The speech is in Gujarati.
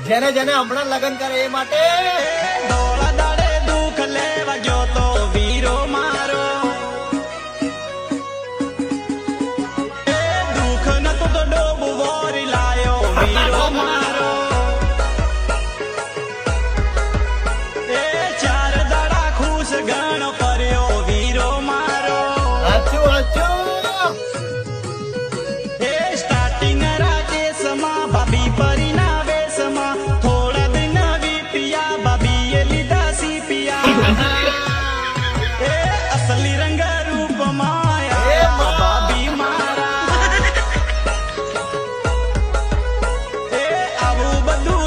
જેને જેને હમણાં લગ્ન કરે એ માટે દોડા દાડે દુઃખ લેવા ગયો તો વીરો મારો, એ દુઃખ નતો તો ડોબ વોરી લાયો વીરો મારો, એ 4 દાડા ખુશ ગણ કર્યો વીરો મારો, હાચું હાચું એ સ્ટાર્ટિંગ રાકેશમાં ભાભી પરીના વેશમાં થોડા દિન વીત્યા ભાભીએ લીધા સીપિયા, એ અસલી રંગ રૂપમાં આયા ભાભી મારા, એ આવું બધું